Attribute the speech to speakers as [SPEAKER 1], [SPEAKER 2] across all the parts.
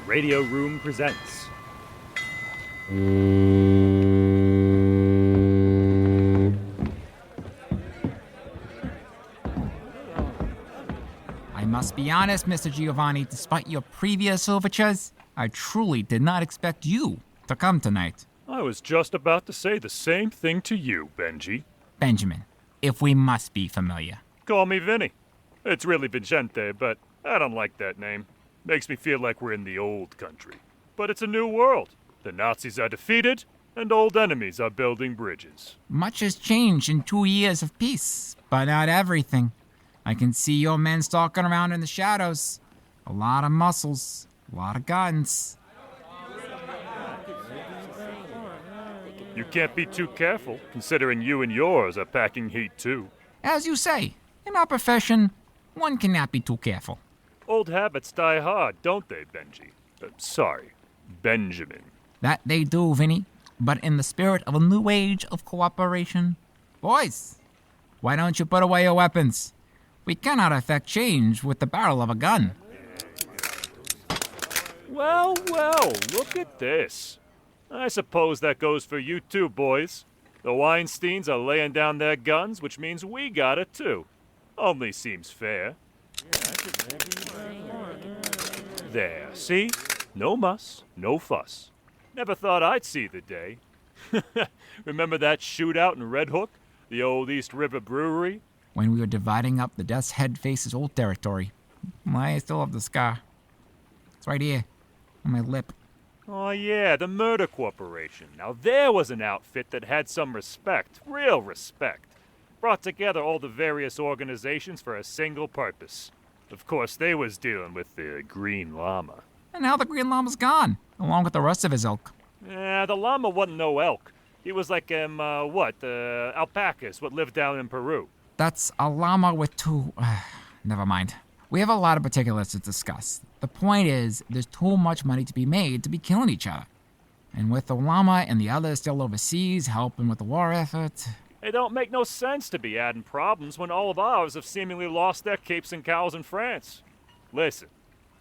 [SPEAKER 1] Radio Room presents.
[SPEAKER 2] I must be honest, Mr. Giovanni, despite your previous overtures, I truly did not expect you to come tonight.
[SPEAKER 1] I was just about to say the same thing to you, Benji.
[SPEAKER 2] Benjamin, if we must be familiar.
[SPEAKER 1] Call me Vinny. It's really Vigilante, but I don't like that name. Makes me feel like we're in the old country. But it's a new world. The Nazis are defeated, and old enemies are building bridges.
[SPEAKER 2] Much has changed in 2 years of peace, but not everything. I can see your men stalking around in the shadows. A lot of muscles, a lot of guns.
[SPEAKER 1] You can't be too careful, considering you and yours are packing heat too.
[SPEAKER 2] As you say, in our profession, one cannot be too careful.
[SPEAKER 1] Old habits die hard, don't they, Benji? Sorry, Benjamin.
[SPEAKER 2] That they do, Vinny, but in the spirit of a new age of cooperation. Boys, why don't you put away your weapons? We cannot affect change with the barrel of a gun.
[SPEAKER 1] Well, look at this. I suppose that goes for you too, boys. The Weinsteins are laying down their guns, which means we got it too. Only seems fair. There, see? No muss, no fuss. Never thought I'd see the day. Remember that shootout in Red Hook? The old East River Brewery?
[SPEAKER 2] When we were dividing up the Death's Head Face's old territory. I still have the scar. It's right here, on my lip.
[SPEAKER 1] Oh yeah, the Murder Corporation. Now there was an outfit that had some respect, real respect. Brought together all the various organizations for a single purpose. Of course, they was dealing with the Green Lama.
[SPEAKER 2] And now the Green Lama's gone, along with the rest of his ilk.
[SPEAKER 1] Yeah, the llama wasn't no elk. He was like, alpacas, what lived down in Peru.
[SPEAKER 2] That's a llama with two... never mind. We have a lot of particulars to discuss. The point is, there's too much money to be made to be killing each other. And with the llama and the others still overseas helping with the war effort...
[SPEAKER 1] It don't make no sense to be adding problems when all of ours have seemingly lost their capes and cows in France. Listen,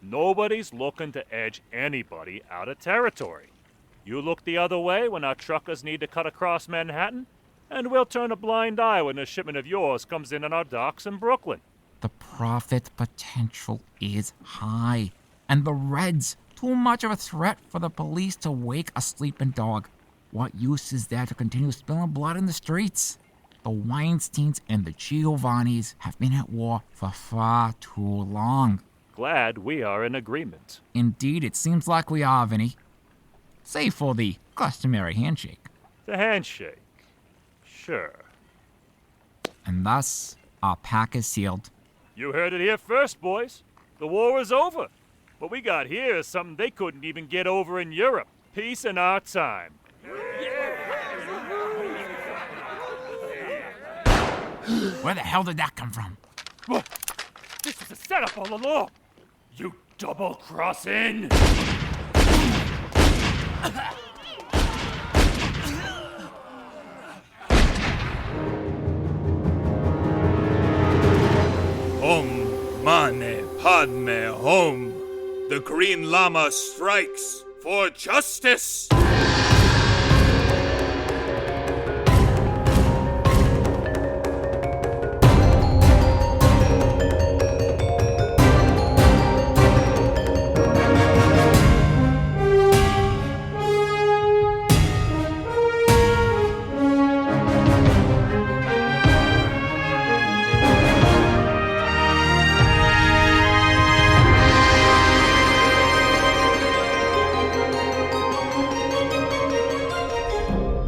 [SPEAKER 1] nobody's looking to edge anybody out of territory. You look the other way when our truckers need to cut across Manhattan, and we'll turn a blind eye when a shipment of yours comes in on our docks in Brooklyn.
[SPEAKER 2] The profit potential is high, and the Reds too much of a threat for the police to wake a sleeping dog. What use is there to continue spilling blood in the streets? The Weinsteins and the Giovannis have been at war for far too long.
[SPEAKER 1] Glad we are in agreement.
[SPEAKER 2] Indeed, it seems like we are, Vinny. Save for the customary handshake.
[SPEAKER 1] The handshake. Sure.
[SPEAKER 2] And thus, our pack is sealed.
[SPEAKER 1] You heard it here first, boys. The war is over. What we got here is something they couldn't even get over in Europe. Peace in our time.
[SPEAKER 2] Where the hell did that come from?
[SPEAKER 1] What? This is a setup all along. You double-crossing!
[SPEAKER 3] Om Mane Padme Hum. The Green Lama strikes for justice.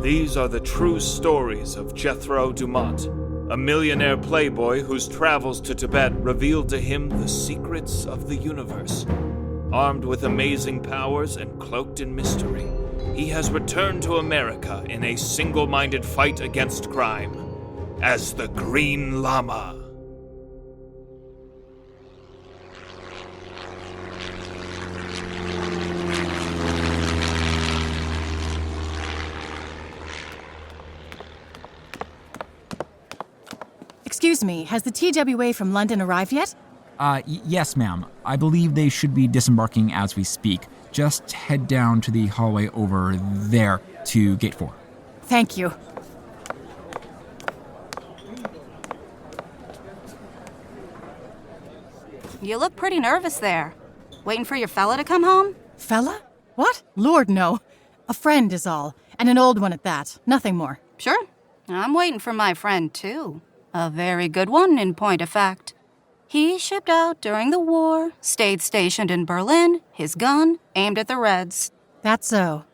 [SPEAKER 3] These are the true stories of Jethro Dumont, a millionaire playboy whose travels to Tibet revealed to him the secrets of the universe. Armed with amazing powers and cloaked in mystery, he has returned to America in a single-minded fight against crime as the Green Lama.
[SPEAKER 4] Excuse me, has the TWA from London arrived yet?
[SPEAKER 2] Yes, ma'am. I believe they should be disembarking as we speak. Just head down to the hallway over there to Gate 4.
[SPEAKER 4] Thank you.
[SPEAKER 5] You look pretty nervous there. Waiting for your fella to come home?
[SPEAKER 4] Fella? What? Lord, no. A friend is all, and an old one at that. Nothing more.
[SPEAKER 5] Sure. I'm waiting for my friend, too. A very good one, in point of fact. He shipped out during the war, stayed stationed in Berlin, his gun aimed at the Reds.
[SPEAKER 4] That's so.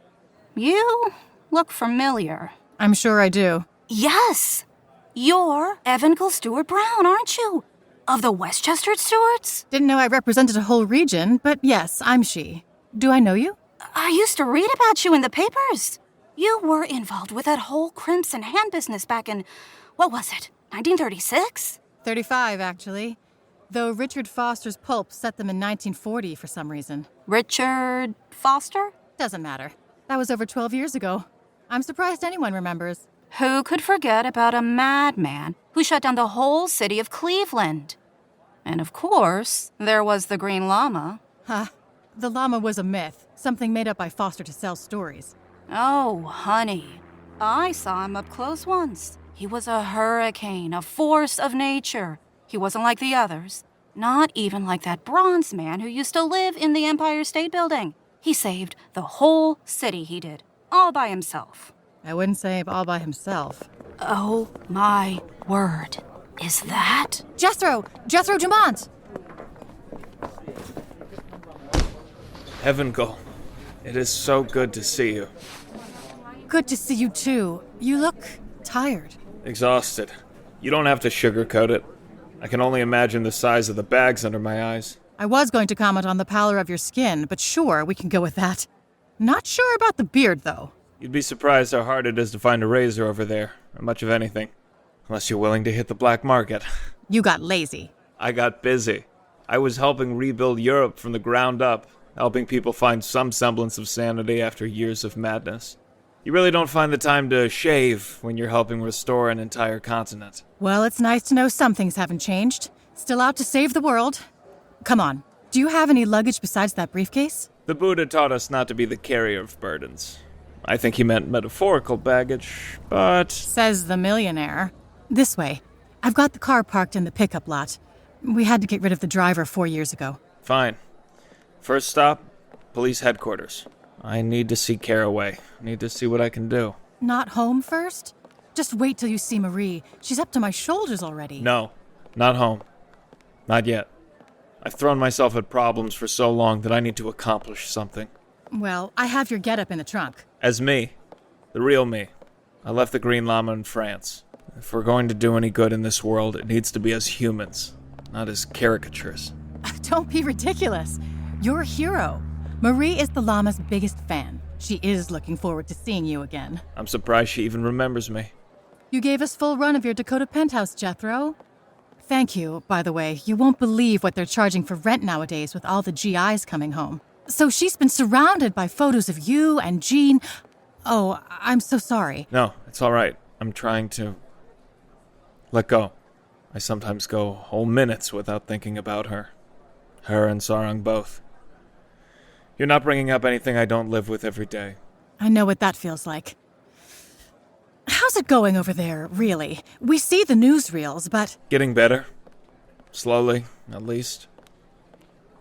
[SPEAKER 5] You look familiar.
[SPEAKER 4] I'm sure I do.
[SPEAKER 5] Yes! You're Evankell Stewart Brown, aren't you? Of the Westchester Stewarts?
[SPEAKER 4] Didn't know I represented a whole region, but yes, I'm she. Do I know you?
[SPEAKER 5] I used to read about you in the papers. You were involved with that whole crimson hand business back in, what was it, 1936?
[SPEAKER 4] 35, actually. Though Richard Foster's pulp set them in 1940 for some reason.
[SPEAKER 5] Richard Foster?
[SPEAKER 4] Doesn't matter. That was over 12 years ago. I'm surprised anyone remembers.
[SPEAKER 5] Who could forget about a madman who shut down the whole city of Cleveland? And of course, there was the Green Lama.
[SPEAKER 4] Huh. The llama was a myth, something made up by Foster to sell stories.
[SPEAKER 5] Oh, honey. I saw him up close once. He was a hurricane, a force of nature. He wasn't like the others. Not even like that bronze man who used to live in the Empire State Building. He saved the whole city, he did. All by himself.
[SPEAKER 4] I wouldn't say all by himself.
[SPEAKER 5] Oh, my word. Is that?
[SPEAKER 4] Jethro Dumont!
[SPEAKER 3] Evankell, it is so good to see you.
[SPEAKER 4] Good to see you too. You look tired.
[SPEAKER 3] Exhausted. You don't have to sugarcoat it. I can only imagine the size of the bags under my eyes.
[SPEAKER 4] I was going to comment on the pallor of your skin, but sure, we can go with that. Not sure about the beard, though.
[SPEAKER 3] You'd be surprised how hard it is to find a razor over there, or much of anything. Unless you're willing to hit the black market.
[SPEAKER 4] You got lazy.
[SPEAKER 3] I got busy. I was helping rebuild Europe from the ground up, helping people find some semblance of sanity after years of madness. You really don't find the time to shave when you're helping restore an entire continent.
[SPEAKER 4] Well, it's nice to know some things haven't changed. Still out to save the world. Come on, do you have any luggage besides that briefcase?
[SPEAKER 3] The Buddha taught us not to be the carrier of burdens. I think he meant metaphorical baggage, but...
[SPEAKER 4] Says the millionaire. This way. I've got the car parked in the pickup lot. We had to get rid of the driver 4 years ago.
[SPEAKER 3] Fine. First stop, police headquarters. I need to see Caraway. Need to see what I can do.
[SPEAKER 4] Not home first? Just wait till you see Marie. She's up to my shoulders already.
[SPEAKER 3] No, not home. Not yet. I've thrown myself at problems for so long that I need to accomplish something.
[SPEAKER 4] Well, I have your getup in the trunk.
[SPEAKER 3] As me. The real me. I left the Green Lama in France. If we're going to do any good in this world, it needs to be as humans, not as caricatures.
[SPEAKER 4] Don't be ridiculous. You're a hero. Marie is the llama's biggest fan. She is looking forward to seeing you again.
[SPEAKER 3] I'm surprised she even remembers me.
[SPEAKER 4] You gave us full run of your Dakota penthouse, Jethro. Thank you, by the way. You won't believe what they're charging for rent nowadays with all the GIs coming home. So she's been surrounded by photos of you and Jean. Oh, I'm so sorry.
[SPEAKER 3] No, it's all right. I'm trying to let go. I sometimes go whole minutes without thinking about her. Her and Sarang both. You're not bringing up anything I don't live with every day.
[SPEAKER 4] I know what that feels like. How's it going over there, really? We see the newsreels, but...
[SPEAKER 3] Getting better. Slowly, at least.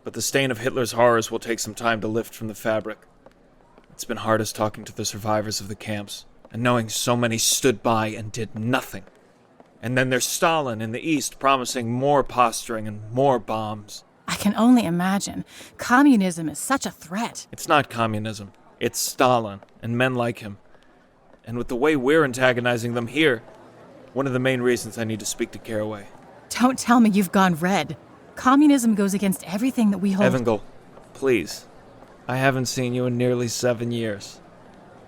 [SPEAKER 3] But the stain of Hitler's horrors will take some time to lift from the fabric. It's been hardest talking to the survivors of the camps, and knowing so many stood by and did nothing. And then there's Stalin in the east promising more posturing and more bombs.
[SPEAKER 4] I can only imagine. Communism is such a threat.
[SPEAKER 3] It's not communism. It's Stalin and men like him. And with the way we're antagonizing them here, one of the main reasons I need to speak to Caraway.
[SPEAKER 4] Don't tell me you've gone red. Communism goes against everything that we hold...
[SPEAKER 3] Evankell, please. I haven't seen you in nearly 7 years.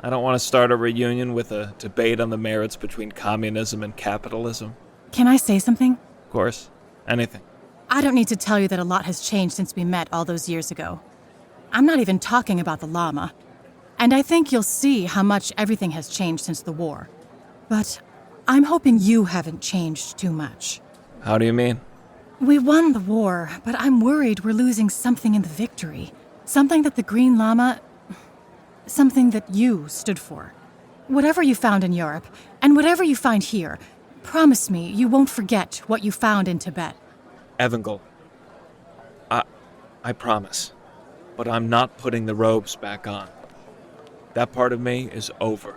[SPEAKER 3] I don't want to start a reunion with a debate on the merits between communism and capitalism.
[SPEAKER 4] Can I say something?
[SPEAKER 3] Of course. Anything.
[SPEAKER 4] I don't need to tell you that a lot has changed since we met all those years ago. I'm not even talking about the llama. And I think you'll see how much everything has changed since the war. But I'm hoping you haven't changed too much.
[SPEAKER 3] How do you mean?
[SPEAKER 4] We won the war, but I'm worried we're losing something in the victory. Something that the Green Lama... something that you stood for. Whatever you found in Europe, and whatever you find here, promise me you won't forget what you found in Tibet.
[SPEAKER 3] Evangel, I promise. But I'm not putting the robes back on. That part of me is over.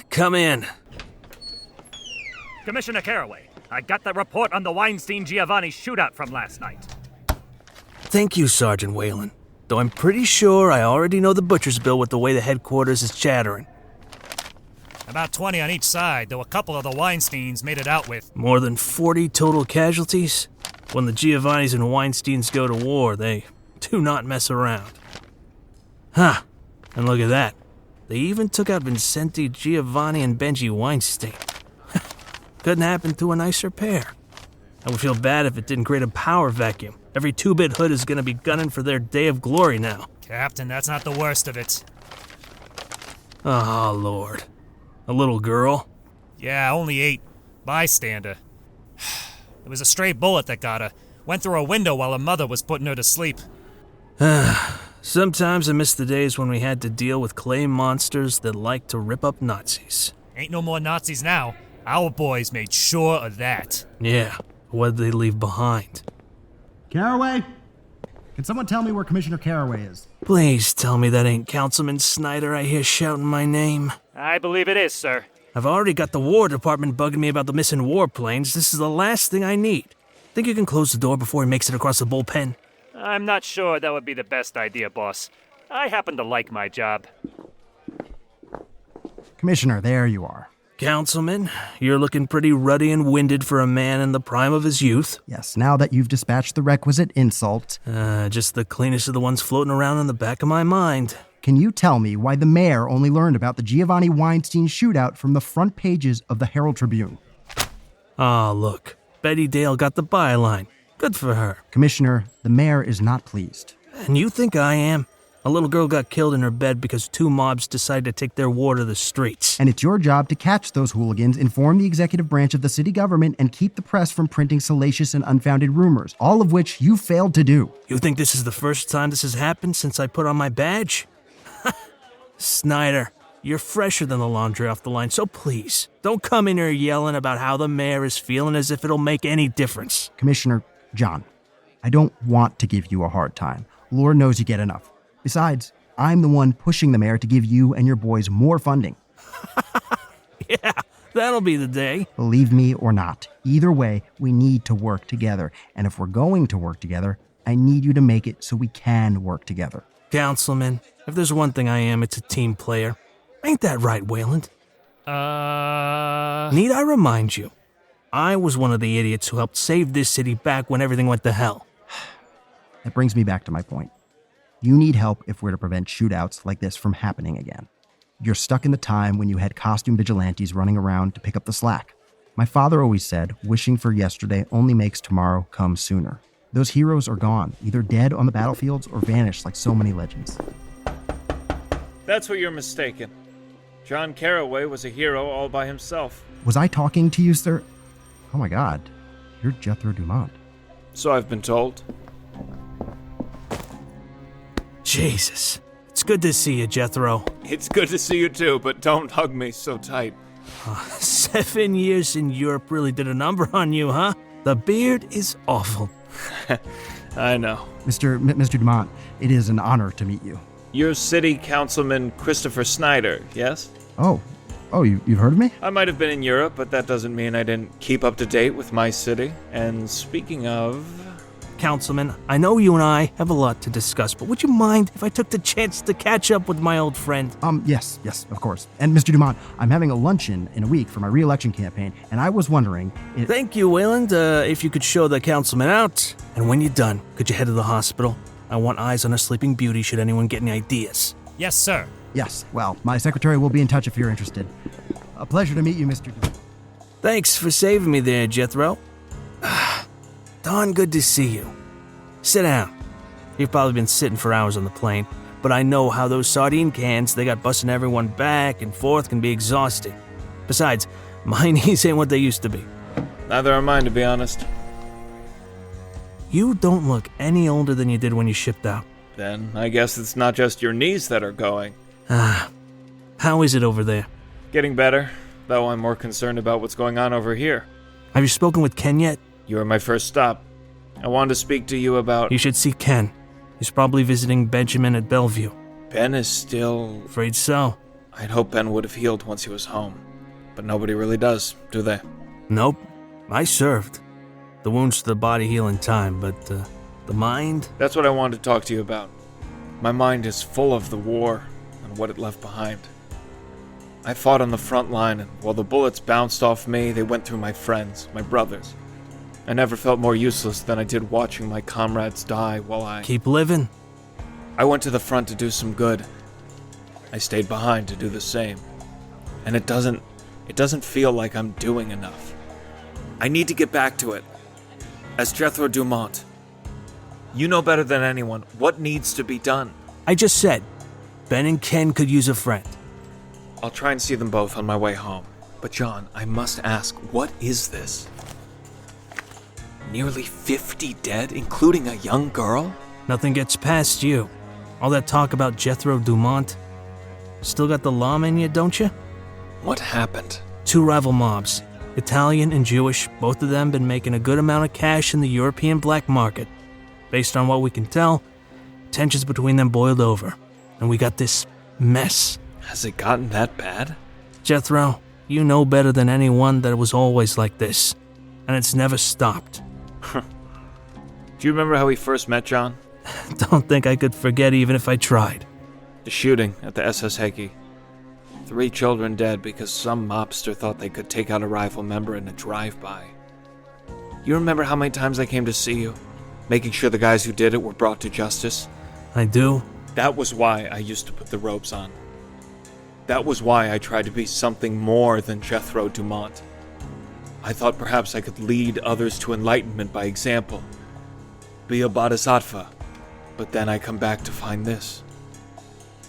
[SPEAKER 6] Come in.
[SPEAKER 1] Commissioner Caraway, I got the report on the Weinstein-Giovanni shootout from last night.
[SPEAKER 6] Thank you, Sergeant Whalen. Though I'm pretty sure I already know the butcher's bill with the way the headquarters is chattering.
[SPEAKER 1] About 20 on each side, though a couple of the Weinsteins made it out with.
[SPEAKER 6] More than 40 total casualties? When the Giovannis and Weinsteins go to war, they do not mess around. Huh. And look at that. They even took out Vincenti Giovanni and Benji Weinstein. Couldn't happen to a nicer pair. I would feel bad if it didn't create a power vacuum. Every two-bit hood is going to be gunning for their day of glory now.
[SPEAKER 1] Captain, that's not the worst of it.
[SPEAKER 6] Oh, Lord. A little girl?
[SPEAKER 1] Yeah, only 8. Bystander. It was a stray bullet that got her. Went through a window while her mother was putting her to sleep.
[SPEAKER 6] Sometimes I miss the days when we had to deal with clay monsters that like to rip up Nazis.
[SPEAKER 1] Ain't no more Nazis now. Our boys made sure of that.
[SPEAKER 6] Yeah, what'd they leave behind?
[SPEAKER 7] Caraway? Can someone tell me where Commissioner Caraway is?
[SPEAKER 6] Please tell me that ain't Councilman Snyder I hear shouting my name.
[SPEAKER 1] I believe it is, sir.
[SPEAKER 6] I've already got the War Department bugging me about the missing warplanes. This is the last thing I need. Think you can close the door before he makes it across the bullpen?
[SPEAKER 1] I'm not sure that would be the best idea, boss. I happen to like my job.
[SPEAKER 7] Commissioner, there you are.
[SPEAKER 6] Councilman, you're looking pretty ruddy and winded for a man in the prime of his youth.
[SPEAKER 7] Yes, now that you've dispatched the requisite insult.
[SPEAKER 6] Just the cleanest of the ones floating around in the back of my mind.
[SPEAKER 7] Can you tell me why the mayor only learned about the Giovanni Weinstein shootout from the front pages of the Herald Tribune?
[SPEAKER 6] Look. Betty Dale got the byline. Good for her.
[SPEAKER 7] Commissioner, the mayor is not pleased.
[SPEAKER 6] And you think I am? A little girl got killed in her bed because 2 mobs decided to take their war to the streets.
[SPEAKER 7] And it's your job to catch those hooligans, inform the executive branch of the city government, and keep the press from printing salacious and unfounded rumors, all of which you failed to do.
[SPEAKER 6] You think this is the first time this has happened since I put on my badge? Snyder, you're fresher than the laundry off the line, so please, don't come in here yelling about how the mayor is feeling as if it'll make any difference.
[SPEAKER 7] Commissioner John, I don't want to give you a hard time. Lord knows you get enough. Besides, I'm the one pushing the mayor to give you and your boys more funding.
[SPEAKER 6] Yeah, that'll be the day.
[SPEAKER 7] Believe me or not, either way, we need to work together. And if we're going to work together, I need you to make it so we can work together.
[SPEAKER 6] Councilman, if there's one thing I am, it's a team player. Ain't that right, Wayland? Need I remind you? I was one of the idiots who helped save this city back when everything went to hell.
[SPEAKER 7] That brings me back to my point. You need help if we're to prevent shootouts like this from happening again. You're stuck in the time when you had costume vigilantes running around to pick up the slack. My father always said, wishing for yesterday only makes tomorrow come sooner. Those heroes are gone, either dead on the battlefields or vanished like so many legends.
[SPEAKER 3] That's where you're mistaken. John Caraway was a hero all by himself.
[SPEAKER 7] Was I talking to you, sir? Oh my God, you're Jethro Dumont.
[SPEAKER 3] So I've been told.
[SPEAKER 6] Jesus. It's good to see you, Jethro.
[SPEAKER 3] It's good to see you too, but don't hug me so tight.
[SPEAKER 6] 7 years in Europe really did a number on you, huh? The beard is awful.
[SPEAKER 3] I know.
[SPEAKER 7] Mr. Dumont, it is an honor to meet you.
[SPEAKER 3] You're City Councilman Christopher Snyder, yes?
[SPEAKER 7] Oh, you've heard of me?
[SPEAKER 3] I might have been in Europe, but that doesn't mean I didn't keep up to date with my city. And speaking of...
[SPEAKER 6] Councilman, I know you and I have a lot to discuss, but would you mind if I took the chance to catch up with my old friend?
[SPEAKER 7] Yes, of course. And Mr. Dumont, I'm having a luncheon in a week for my re-election campaign, and I was wondering...
[SPEAKER 6] Thank you, Wayland. If you could show the councilman out, and when you're done, could you head to the hospital? I want eyes on a sleeping beauty should anyone get any ideas.
[SPEAKER 1] Yes, sir.
[SPEAKER 7] Yes, well, my secretary will be in touch if you're interested. A pleasure to meet you, Mr. Dumont.
[SPEAKER 6] Thanks for saving me there, Jethro. Darn good to see you. Sit down. You've probably been sitting for hours on the plane. but I know how those sardine cans they got busting everyone back and forth can be exhausting. Besides, my knees ain't what they used to be.
[SPEAKER 3] Neither are mine, to be honest.
[SPEAKER 6] You don't look any older than you did when you shipped out.
[SPEAKER 3] Then I guess it's not just your knees that are going.
[SPEAKER 6] How is it over there?
[SPEAKER 3] Getting better, though I'm more concerned about what's going on over here.
[SPEAKER 6] Have you spoken with Ken yet?
[SPEAKER 3] You were my first stop. I wanted to speak to you about...
[SPEAKER 6] You should see Ken. He's probably visiting Benjamin at Bellevue.
[SPEAKER 3] Ben is still...
[SPEAKER 6] Afraid so.
[SPEAKER 3] I'd hope Ben would have healed once he was home. But nobody really does, do they?
[SPEAKER 6] Nope. I served. The wounds to the body heal in time, but the mind?
[SPEAKER 3] That's what I wanted to talk to you about. My mind is full of the war and what it left behind. I fought on the front line, and while the bullets bounced off me, they went through my friends, my brothers. I never felt more useless than I did watching my comrades die while I...
[SPEAKER 6] Keep living.
[SPEAKER 3] I went to the front to do some good. I stayed behind to do the same. And it doesn't feel like I'm doing enough. I need to get back to it. As Jethro Dumont, you know better than anyone what needs to be done.
[SPEAKER 6] I just said, Ben and Ken could use a friend.
[SPEAKER 3] I'll try and see them both on my way home. But John, I must ask, what is this? Nearly 50 dead, including a young girl?
[SPEAKER 6] Nothing gets past you. All that talk about Jethro Dumont. Still got the Lama in you, don't you?
[SPEAKER 3] What happened?
[SPEAKER 6] 2 rival mobs, Italian and Jewish, both of them been making a good amount of cash in the European black market. Based on what we can tell, tensions between them boiled over, and we got this mess.
[SPEAKER 3] Has it gotten that bad?
[SPEAKER 6] Jethro, you know better than anyone that it was always like this, and it's never stopped.
[SPEAKER 3] Do you remember how we first met, John?
[SPEAKER 6] Don't think I could forget even if I tried.
[SPEAKER 3] The shooting at the SS Heki. 3 children dead because some mobster thought they could take out a rival member in a drive-by. You remember how many times I came to see you, making sure the guys who did it were brought to justice?
[SPEAKER 6] I do.
[SPEAKER 3] That was why I used to put the robes on. That was why I tried to be something more than Jethro Dumont. I thought perhaps I could lead others to enlightenment by example. Be a bodhisattva. But then I come back to find this.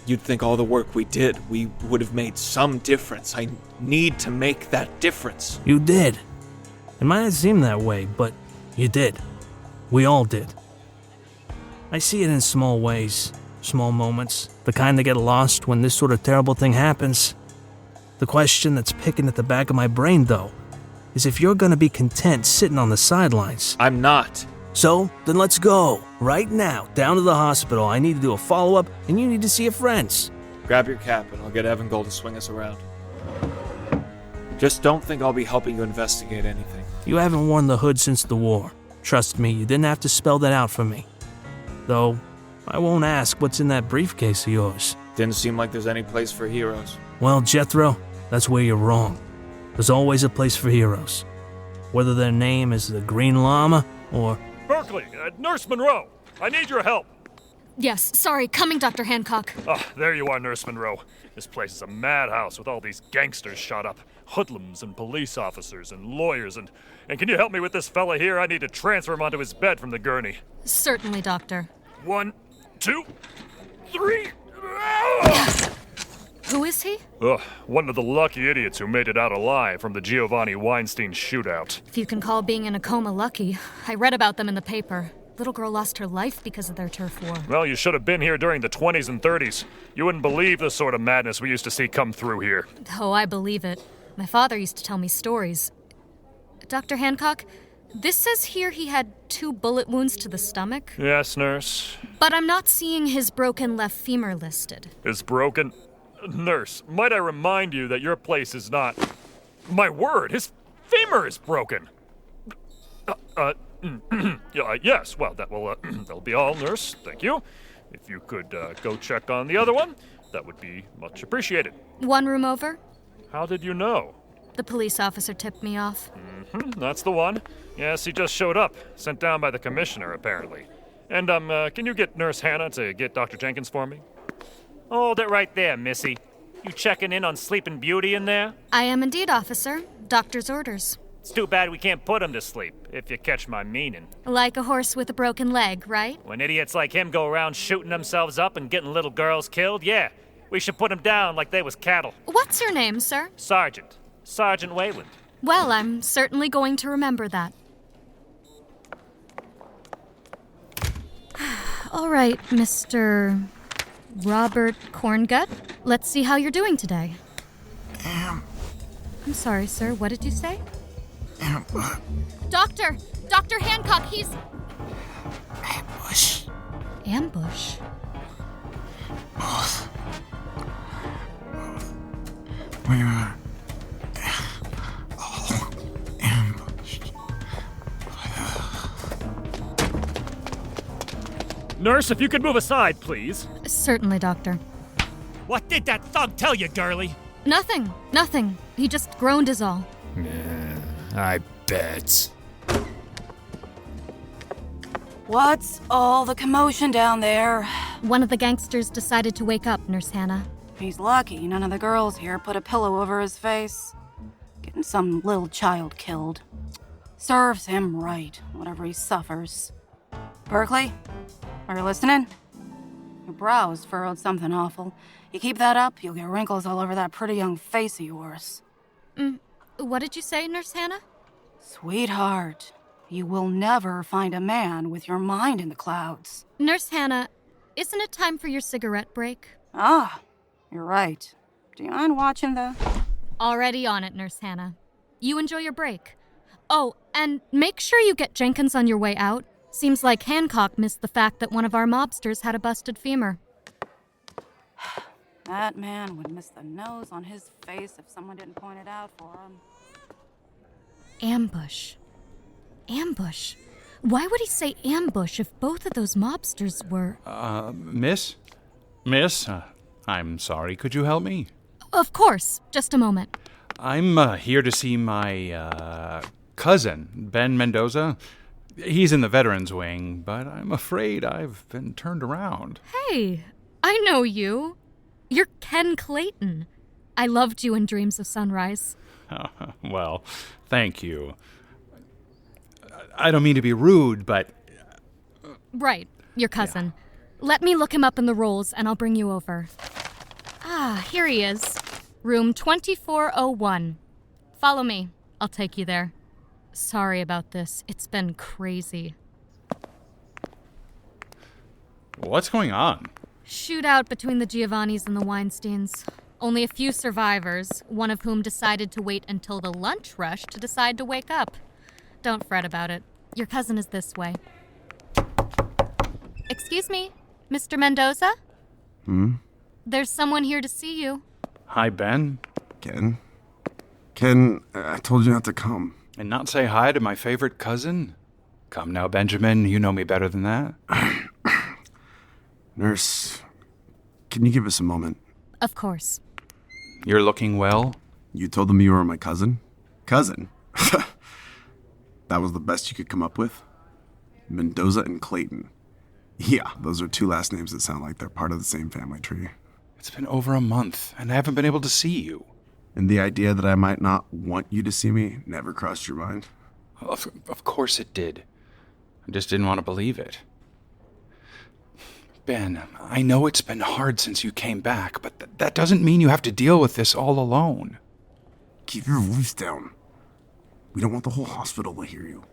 [SPEAKER 3] You'd think all the work we did, we would have made some difference. I need to make that difference.
[SPEAKER 6] You did. It might not seem that way, but you did. We all did. I see it in small ways, small moments, the kind that get lost when this sort of terrible thing happens. The question that's picking at the back of my brain, though, is if you're gonna be content sitting on the sidelines.
[SPEAKER 3] I'm not.
[SPEAKER 6] So, then let's go. Right now, down to the hospital. I need to do a follow-up, and you need to see your friends.
[SPEAKER 3] Grab your cap and I'll get Evan Gold to swing us around. Just don't think I'll be helping you investigate anything.
[SPEAKER 6] You haven't worn the hood since the war. Trust me, you didn't have to spell that out for me. Though, I won't ask what's in that briefcase of yours.
[SPEAKER 3] Didn't seem like there's any place for heroes.
[SPEAKER 6] Well, Jethro, that's where you're wrong. There's always a place for heroes. Whether their name is the Green Lama or...
[SPEAKER 1] Berkeley, Nurse Monroe, I need your help.
[SPEAKER 8] Yes, sorry, coming, Dr. Hancock.
[SPEAKER 1] Ah, there you are, Nurse Monroe. This place is a madhouse with all these gangsters shot up. Hoodlums and police officers and lawyers and can you help me with this fella here? I need to transfer him onto his bed from the gurney.
[SPEAKER 8] Certainly, Doctor.
[SPEAKER 1] 1, 2, 3.
[SPEAKER 8] Who is he?
[SPEAKER 1] One of the lucky idiots who made it out alive from the Giovanni Weinstein shootout.
[SPEAKER 8] If you can call being in a coma lucky. I read about them in the paper. Little girl lost her life because of their turf war.
[SPEAKER 1] Well, you should have been here during the 20s and 30s. You wouldn't believe the sort of madness we used to see come through here.
[SPEAKER 8] Oh, I believe it. My father used to tell me stories. Dr. Hancock, this says here he had 2 bullet wounds to the stomach.
[SPEAKER 1] Yes, nurse.
[SPEAKER 8] But I'm not seeing his broken left femur listed.
[SPEAKER 1] Is broken? Nurse, might I remind you that your place is not... My word, his femur is broken. Yes, well, that will, that'll be all, nurse. Thank you. If you could go check on the other one, that would be much appreciated.
[SPEAKER 8] 1 room over?
[SPEAKER 1] How did you know?
[SPEAKER 8] The police officer tipped me off.
[SPEAKER 1] That's the one. Yes, he just showed up. Sent down by the commissioner, apparently. And, can you get Nurse Hannah to get Dr. Jenkins for me? Hold it right there, Missy. You checking in on Sleeping Beauty in there?
[SPEAKER 8] I am indeed, officer. Doctor's orders.
[SPEAKER 1] It's too bad we can't put him to sleep, if you catch my meaning.
[SPEAKER 8] Like a horse with a broken leg, right?
[SPEAKER 1] When idiots like him go around shooting themselves up and getting little girls killed, yeah, we should put him down like they was cattle.
[SPEAKER 8] What's your name, sir?
[SPEAKER 1] Sergeant Wayland.
[SPEAKER 8] Well, I'm certainly going to remember that. All right, Mr. Robert Corngut. Let's see how you're doing today. I'm sorry, sir. What did you say? Doctor! Dr. Hancock, he's...
[SPEAKER 2] Ambush.
[SPEAKER 8] Ambush?
[SPEAKER 2] Both. We're all ambushed.
[SPEAKER 1] Nurse, if you could move aside, please.
[SPEAKER 8] Certainly, Doctor.
[SPEAKER 1] What did that thug tell you, girlie?
[SPEAKER 8] Nothing. He just groaned is all.
[SPEAKER 9] I bet.
[SPEAKER 5] What's all the commotion down there?
[SPEAKER 8] One of the gangsters decided to wake up, Nurse Hannah.
[SPEAKER 5] He's lucky none of the girls here put a pillow over his face. Getting some little child killed. Serves him right, whatever he suffers. Berkeley, are you listening? Your brow's furrowed something awful. You keep that up, you'll get wrinkles all over that pretty young face of yours.
[SPEAKER 8] What did you say, Nurse Hannah?
[SPEAKER 5] Sweetheart, you will never find a man with your mind in the clouds.
[SPEAKER 8] Nurse Hannah, isn't it time for your cigarette break?
[SPEAKER 5] Ah, you're right. Do you mind watching the...
[SPEAKER 8] Already on it, Nurse Hannah. You enjoy your break. Oh, and make sure you get Jenkins on your way out. Seems like Hancock missed the fact that one of our mobsters had a busted femur.
[SPEAKER 5] That man would miss the nose on his face if someone didn't point it out for him.
[SPEAKER 8] Ambush. Why would he say ambush if both of those mobsters were...
[SPEAKER 9] Miss? Miss, I'm sorry. Could you help me?
[SPEAKER 8] Of course. Just a moment.
[SPEAKER 9] I'm here to see my, cousin, Ben Mendoza. He's in the veterans wing, but I'm afraid I've been turned around.
[SPEAKER 8] Hey, I know you. You're Ken Clayton. I loved you in Dreams of Sunrise.
[SPEAKER 9] Well, thank you. I don't mean to be rude, but...
[SPEAKER 8] Right, your cousin. Yeah. Let me look him up in the rolls, and I'll bring you over. Here he is. Room 2401. Follow me. I'll take you there. Sorry about this. It's been crazy.
[SPEAKER 9] What's going on?
[SPEAKER 8] Shootout between the Giovannis and the Weinsteins. Only a few survivors, one of whom decided to wait until the lunch rush to decide to wake up. Don't fret about it. Your cousin is this way. Excuse me, Mr. Mendoza? There's someone here to see you.
[SPEAKER 9] Hi, Ben.
[SPEAKER 10] Ken, I told you not to come.
[SPEAKER 9] And not say hi to my favorite cousin? Come now, Benjamin. You know me better than that.
[SPEAKER 10] Nurse, can you give us a moment?
[SPEAKER 8] Of course.
[SPEAKER 9] You're looking well?
[SPEAKER 10] You told them you were my cousin? Cousin? That was the best you could come up with? Mendoza and Clayton. Yeah, those are two last names that sound like they're part of the same family tree.
[SPEAKER 9] It's been over a month, and I haven't been able to see you.
[SPEAKER 10] And the idea that I might not want you to see me never crossed your mind?
[SPEAKER 9] Of course it did. I just didn't want to believe it. Ben, I know it's been hard since you came back, but that doesn't mean you have to deal with this all alone.
[SPEAKER 10] Keep your voice down. We don't want the whole hospital to hear you.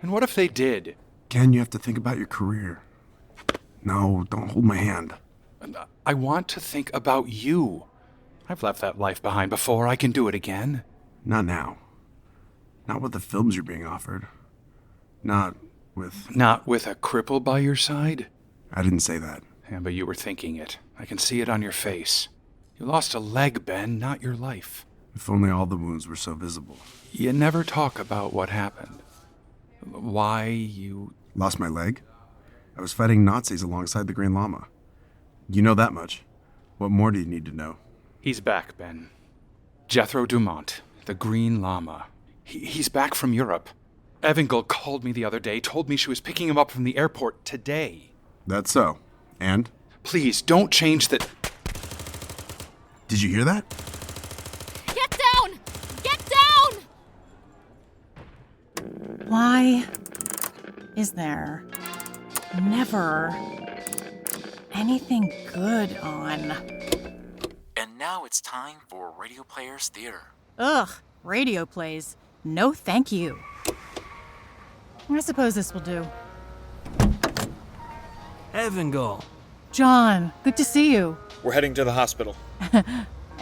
[SPEAKER 9] And what if they did?
[SPEAKER 10] Ken, you have to think about your career. No, don't hold my hand.
[SPEAKER 9] I want to think about you. I've left that life behind before. I can do it again.
[SPEAKER 10] Not now. Not with the films you're being offered. Not with
[SPEAKER 9] a cripple by your side?
[SPEAKER 10] I didn't say that.
[SPEAKER 9] Yeah, but you were thinking it. I can see it on your face. You lost a leg, Ben, not your life.
[SPEAKER 10] If only all the wounds were so visible.
[SPEAKER 9] You never talk about what happened. Why you...
[SPEAKER 10] Lost my leg? I was fighting Nazis alongside the Green Lama. You know that much. What more do you need to know?
[SPEAKER 9] He's back, Ben. Jethro Dumont, the Green Lama. He's back from Europe. Evangel called me the other day, told me she was picking him up from the airport today.
[SPEAKER 10] That's so. And?
[SPEAKER 9] Please, don't change the...
[SPEAKER 10] Did you hear that?
[SPEAKER 8] Get down! Get down!
[SPEAKER 4] Why is there never anything good on?
[SPEAKER 2] And now it's time for Radio Players Theater.
[SPEAKER 4] Ugh, radio plays. No thank you. I suppose this will do.
[SPEAKER 6] Evangel.
[SPEAKER 4] John, good to see you.
[SPEAKER 3] We're heading to the hospital.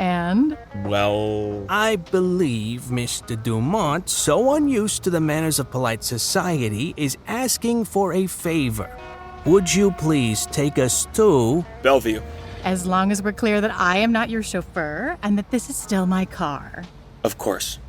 [SPEAKER 4] And?
[SPEAKER 3] Well...
[SPEAKER 6] I believe Mr. Dumont, so unused to the manners of polite society, is asking for a favor. Would you please take us to...
[SPEAKER 3] Bellevue.
[SPEAKER 4] As long as we're clear that I am not your chauffeur and that this is still my car.
[SPEAKER 3] Of course.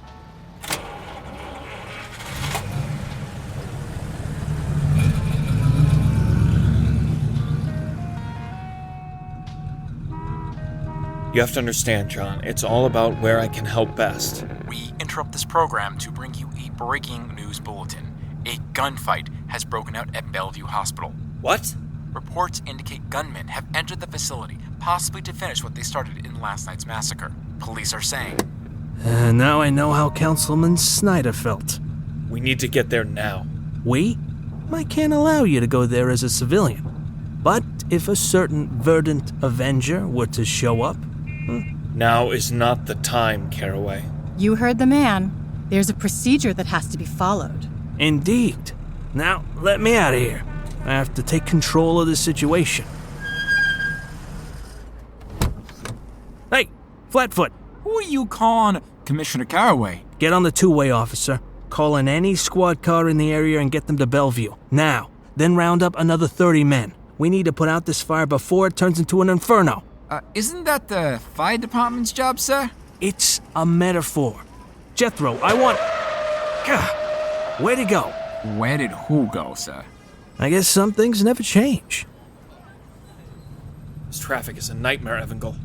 [SPEAKER 3] You have to understand, John, it's all about where I can help best.
[SPEAKER 2] We interrupt this program to bring you a breaking news bulletin. A gunfight has broken out at Bellevue Hospital.
[SPEAKER 3] What?
[SPEAKER 2] Reports indicate gunmen have entered the facility, possibly to finish what they started in last night's massacre. Police are saying...
[SPEAKER 6] now I know how Councilman Snyder felt.
[SPEAKER 3] We need to get there now.
[SPEAKER 6] We? I can't allow you to go there as a civilian. But if a certain verdant avenger were to show up...
[SPEAKER 3] Now is not the time, Caraway.
[SPEAKER 4] You heard the man. There's a procedure that has to be followed.
[SPEAKER 6] Indeed. Now, let me out of here. I have to take control of the situation. Hey, Flatfoot.
[SPEAKER 2] Who are you calling Commissioner Caraway?
[SPEAKER 6] Get on the two-way, officer. Call in any squad car in the area and get them to Bellevue. Now. Then round up another 30 men. We need to put out this fire before it turns into an inferno.
[SPEAKER 2] Isn't that the fire department's job, sir?
[SPEAKER 6] It's a metaphor. Jethro, I want... Gah, where'd he go?
[SPEAKER 2] Where did who go, sir?
[SPEAKER 6] I guess some things never change.
[SPEAKER 3] This traffic is a nightmare, Evangel.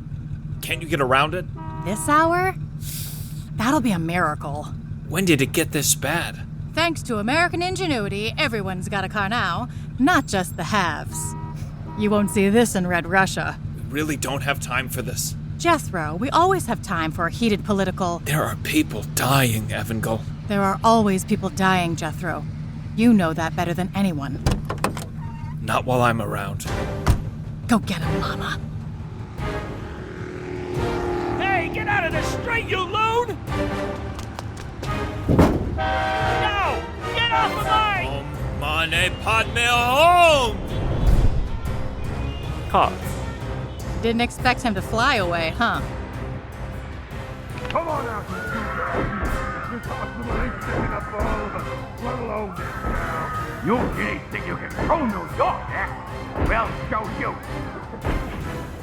[SPEAKER 3] Can't you get around it?
[SPEAKER 4] This hour? That'll be a miracle.
[SPEAKER 3] When did it get this bad?
[SPEAKER 4] Thanks to American ingenuity, everyone's got a car now, not just the haves. You won't see this in Red Russia.
[SPEAKER 3] We really don't have time for this.
[SPEAKER 4] Jethro, we always have time for a heated political...
[SPEAKER 3] There are people dying, Evangel.
[SPEAKER 4] There are always people dying, Jethro. You know that better than anyone.
[SPEAKER 3] Not while I'm around.
[SPEAKER 4] Go get him, Mama.
[SPEAKER 1] Hey, get out of the street, you loon! No! Get off of mine!
[SPEAKER 3] Mane Padme home!
[SPEAKER 1] Cops.
[SPEAKER 4] Didn't expect him to fly away, huh?
[SPEAKER 11] Come on out, you this hospital ain't big enough for all of us, let alone this town. You really think you can control New York, eh? Well, show you.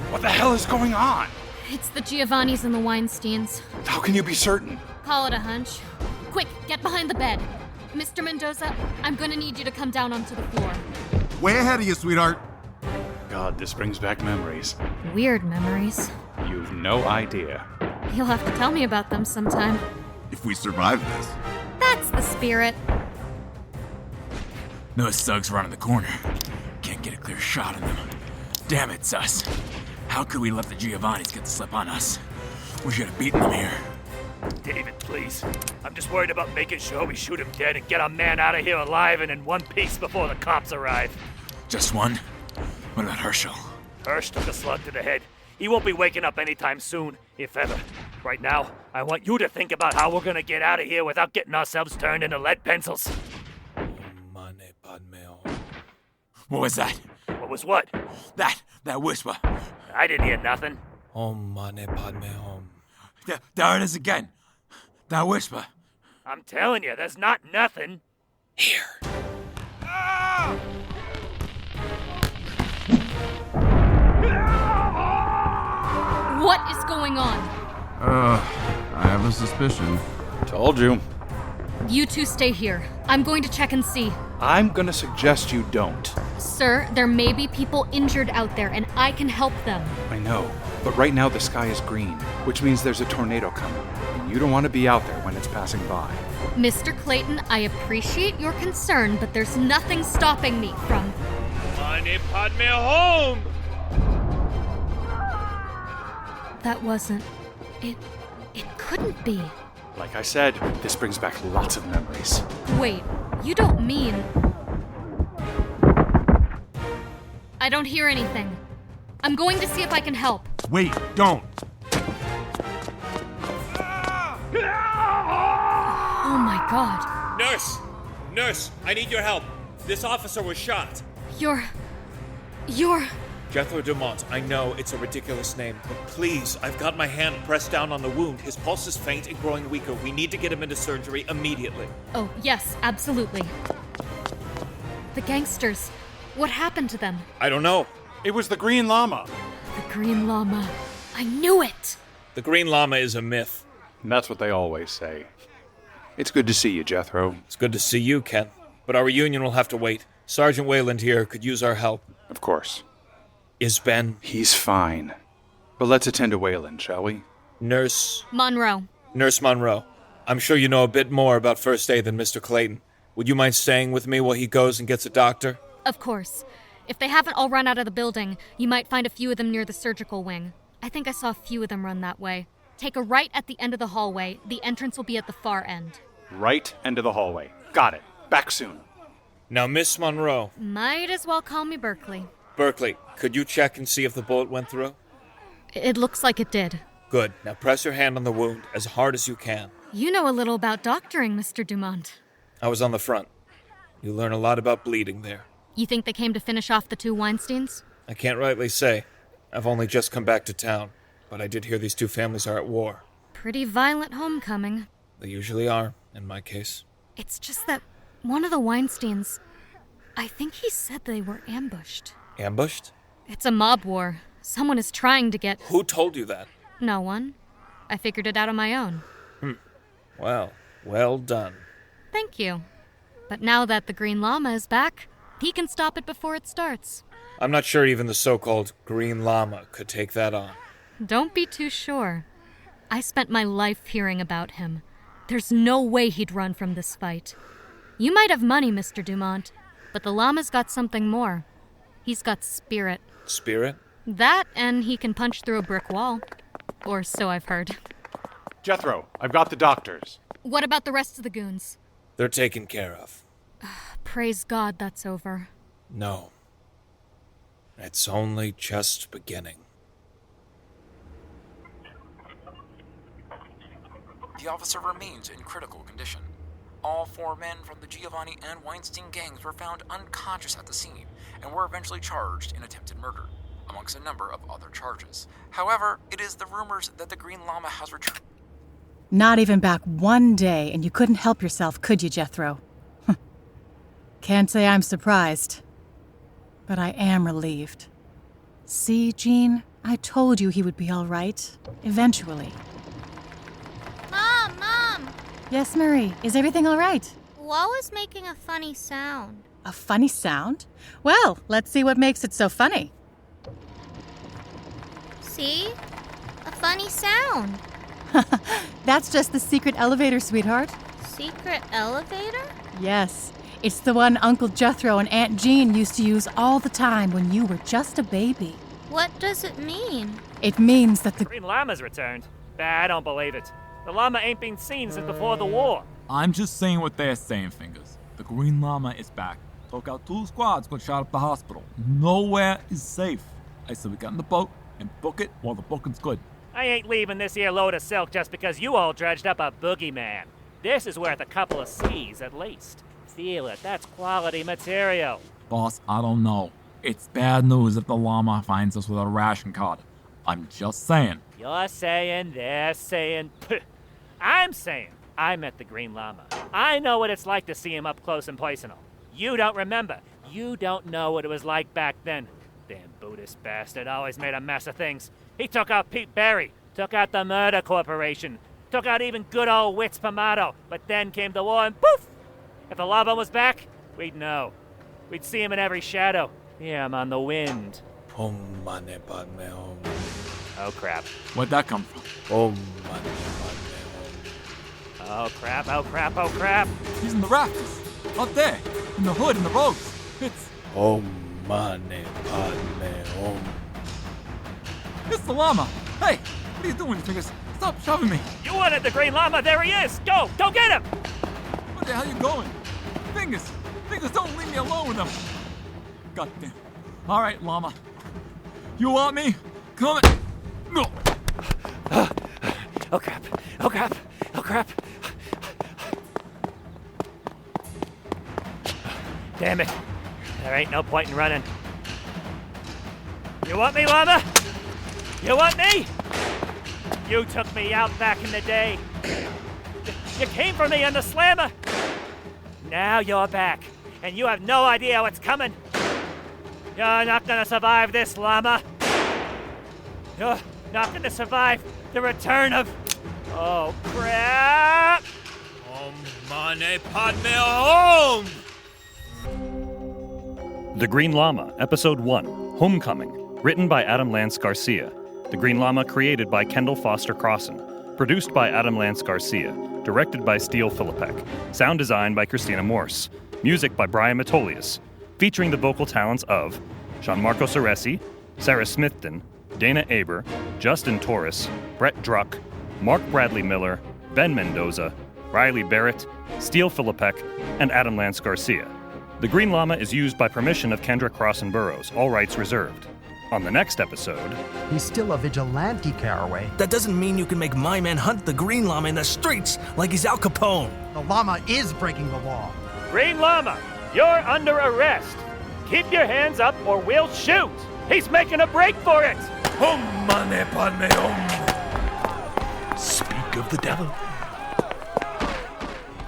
[SPEAKER 9] What the hell is going on?
[SPEAKER 8] It's the Giovannis and the Weinsteins.
[SPEAKER 9] How can you be certain?
[SPEAKER 8] Call it a hunch. Quick, get behind the bed. Mr. Mendoza, I'm gonna need you to come down onto the floor.
[SPEAKER 11] Way ahead of you, sweetheart.
[SPEAKER 9] God, this brings back memories.
[SPEAKER 8] Weird memories.
[SPEAKER 9] You've no idea.
[SPEAKER 8] You'll have to tell me about them sometime.
[SPEAKER 11] If we survive this.
[SPEAKER 8] That's the spirit.
[SPEAKER 2] Those thugs are around the corner. Can't get a clear shot on them. Damn it, Sus. How could we let the Giovannis get the slip on us? We should have beaten them here.
[SPEAKER 1] David, please. I'm just worried about making sure we shoot him dead and get our man out of here alive and in one piece before the cops arrive.
[SPEAKER 2] Just one? What about Herschel?
[SPEAKER 1] Hirsch took a slug to the head. He won't be waking up anytime soon, if ever. Right now, I want you to think about how we're gonna get out of here without getting ourselves turned into lead pencils.
[SPEAKER 3] Mane Padme home.
[SPEAKER 2] What was that?
[SPEAKER 1] What was what?
[SPEAKER 2] That whisper.
[SPEAKER 1] I didn't hear nothing.
[SPEAKER 3] Mane Padme home.
[SPEAKER 2] There it is again. That whisper.
[SPEAKER 1] I'm telling you, there's not nothing.
[SPEAKER 3] Here.
[SPEAKER 1] Ah!
[SPEAKER 8] What is going on?
[SPEAKER 11] I have a suspicion.
[SPEAKER 9] Told you.
[SPEAKER 8] You two stay here. I'm going to check and see.
[SPEAKER 9] I'm gonna suggest you don't.
[SPEAKER 8] Sir, there may be people injured out there, and I can help them.
[SPEAKER 9] I know, but right now the sky is green, which means there's a tornado coming, and you don't want to be out there when it's passing by.
[SPEAKER 8] Mr. Clayton, I appreciate your concern, but there's nothing stopping me from...
[SPEAKER 3] Mane Padme home!
[SPEAKER 8] That wasn't... It couldn't be.
[SPEAKER 9] Like I said, this brings back lots of memories.
[SPEAKER 8] Wait, You don't mean... I don't hear anything. I'm going to see if I can help.
[SPEAKER 11] Wait, don't.
[SPEAKER 8] Oh my god.
[SPEAKER 3] Nurse! Nurse, I need your help. This officer was shot.
[SPEAKER 8] You're...
[SPEAKER 3] Jethro Dumont, I know it's a ridiculous name, but please, I've got my hand pressed down on the wound. His pulse is faint and growing weaker. We need to get him into surgery immediately.
[SPEAKER 8] Oh, yes, absolutely. The gangsters. What happened to them?
[SPEAKER 3] I don't know.
[SPEAKER 9] It was the Green Lama.
[SPEAKER 8] The Green Lama. I knew it!
[SPEAKER 3] The Green Lama is a myth.
[SPEAKER 9] And that's what they always say. It's good to see you, Jethro.
[SPEAKER 3] It's good to see you, Ken. But our reunion will have to wait. Sergeant Wayland here could use our help.
[SPEAKER 9] Of course.
[SPEAKER 3] Is Ben?
[SPEAKER 9] He's fine. But let's attend to Wayland, shall we?
[SPEAKER 3] Nurse
[SPEAKER 8] Monroe.
[SPEAKER 3] Monroe. I'm sure you know a bit more about first aid than Mr. Clayton. Would you mind staying with me while he goes and gets a doctor?
[SPEAKER 8] Of course. If they haven't all run out of the building, you might find a few of them near the surgical wing. I think I saw a few of them run that way. Take a right at the end of the hallway. The entrance will be at the far end.
[SPEAKER 9] Right end of the hallway. Got it. Back soon.
[SPEAKER 3] Now, Miss Monroe.
[SPEAKER 8] Might as well call me Berkeley.
[SPEAKER 3] Berkeley, could you check and see if the bullet went through?
[SPEAKER 8] It looks like it did.
[SPEAKER 3] Good. Now press your hand on the wound as hard as you can.
[SPEAKER 8] You know a little about doctoring, Mr. Dumont.
[SPEAKER 3] I was on the front. You learn a lot about bleeding there.
[SPEAKER 8] You think they came to finish off the two Weinsteins?
[SPEAKER 3] I can't rightly say. I've only just come back to town, but I did hear these two families are at war.
[SPEAKER 8] Pretty violent homecoming.
[SPEAKER 3] They usually are, in my case.
[SPEAKER 8] It's just that one of the Weinsteins, I think he said they were ambushed.
[SPEAKER 3] Ambushed?
[SPEAKER 8] It's a mob war. Someone is trying to get...
[SPEAKER 3] Who told you that?
[SPEAKER 8] No one. I figured it out on my own.
[SPEAKER 3] Well done.
[SPEAKER 8] Thank you. But now that the Green Lama is back, he can stop it before it starts.
[SPEAKER 3] I'm not sure even the so-called Green Lama could take that on.
[SPEAKER 8] Don't be too sure. I spent my life hearing about him. There's no way he'd run from this fight. You might have money, Mr. Dumont, but the Lama's got something more. He's got spirit.
[SPEAKER 3] Spirit?
[SPEAKER 8] That, and he can punch through a brick wall. Or so I've heard.
[SPEAKER 9] Jethro, I've got the doctors.
[SPEAKER 8] What about the rest of the goons?
[SPEAKER 3] They're taken care of.
[SPEAKER 8] Praise God that's over.
[SPEAKER 3] No. It's only just beginning.
[SPEAKER 2] The officer remains in critical condition. All four men from the Giovanni and Weinstein gangs were found unconscious at the scene and were eventually charged in attempted murder, amongst a number of other charges. However, it is the rumors that the Green Lama has returned.
[SPEAKER 4] Not even back one day, and you couldn't help yourself, could you, Jethro? Can't say I'm surprised, but I am relieved. See, Jean, I told you he would be all right, eventually.
[SPEAKER 12] Mom!
[SPEAKER 4] Yes, Marie, is everything all right?
[SPEAKER 12] What was making a funny sound?
[SPEAKER 4] A funny sound? Well, let's see what makes it so funny.
[SPEAKER 12] See? A funny sound.
[SPEAKER 4] That's just the secret elevator, sweetheart.
[SPEAKER 12] Secret elevator?
[SPEAKER 4] Yes, it's the one Uncle Jethro and Aunt Jean used to use all the time when you were just a baby.
[SPEAKER 12] What does it mean?
[SPEAKER 4] It means that the
[SPEAKER 1] Green Lama's returned. I don't believe it. The Lama ain't been seen since before the war.
[SPEAKER 2] I'm just saying what they're saying, Fingers. The Green Lama is back. Took out 2 squads, got shot up the hospital. Nowhere is safe. I said we get in the boat and book it while the booking's good.
[SPEAKER 1] I ain't leaving this here load of silk just because you all dredged up a boogeyman. This is worth a couple of C's at least. Feel it, that's quality material.
[SPEAKER 2] Boss, I don't know. It's bad news if the Lama finds us with a ration card. I'm just saying.
[SPEAKER 1] You're saying, they're saying, I'm saying, I met the Green Lama. I know what it's like to see him up close and personal. You don't remember. You don't know what it was like back then. Damn Buddhist bastard always made a mess of things. He took out Pete Berry, took out the murder corporation, took out even good old Wits Pomato, but then came the war and poof! If the Lama was back, we'd know. We'd see him in every shadow, hear him on the wind. Oh crap.
[SPEAKER 2] Where'd that come from?
[SPEAKER 1] Oh crap.
[SPEAKER 2] He's in the rafters. Up there. In the hood, in the ropes. It's the Lama. Hey, what are you doing, Fingers? Stop shoving me.
[SPEAKER 1] You wanted the Green Llama, there he is! Go get him!
[SPEAKER 2] Where the hell are you going? Fingers, don't leave me alone with them. Goddamn. All right, Llama. You want me? Come on. No.
[SPEAKER 1] Oh crap. Oh crap. Oh crap. Damn it. There ain't no point in running. You want me, Llama? You want me? You took me out back in the day. You came for me in the slammer. Now you're back, and you have no idea what's coming. You're not gonna survive this, Llama. You're not gonna survive the return of... Oh, crap!
[SPEAKER 3] Om mane padme hum!
[SPEAKER 1] The Green Lama, Episode 1, Homecoming, written by Adam Lance Garcia. The Green Lama created by Kendall Foster Crossan. Produced by Adam Lance Garcia. Directed by Steele Philippek. Sound design by Christina Morse. Music by Brian Metolius. Featuring the vocal talents of Gianmarco Ceresi, Sarah Smithton, Dana Aber, Justin Torres, Brett Druck, Mark Bradley Miller, Ben Mendoza, Riley Barrett, Steele Philippek, and Adam Lance Garcia. The Green Lama is used by permission of Kendra Crossan Burrows, all rights reserved. On the next episode...
[SPEAKER 7] He's still a vigilante, Caraway.
[SPEAKER 6] That doesn't mean you can make my man hunt the Green Lama in the streets like he's Al Capone.
[SPEAKER 7] The llama is breaking the law.
[SPEAKER 1] Green Lama, you're under arrest. Keep your hands up or we'll shoot. He's making a break for it.
[SPEAKER 11] Om mane padme hum. Speak of the devil.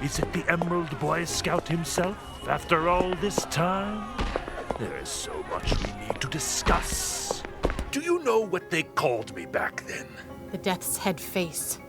[SPEAKER 11] Is it the Emerald Boy Scout himself? After all this time, there is so much we need to discuss. Do you know what they called me back then?
[SPEAKER 4] The Death's Head face.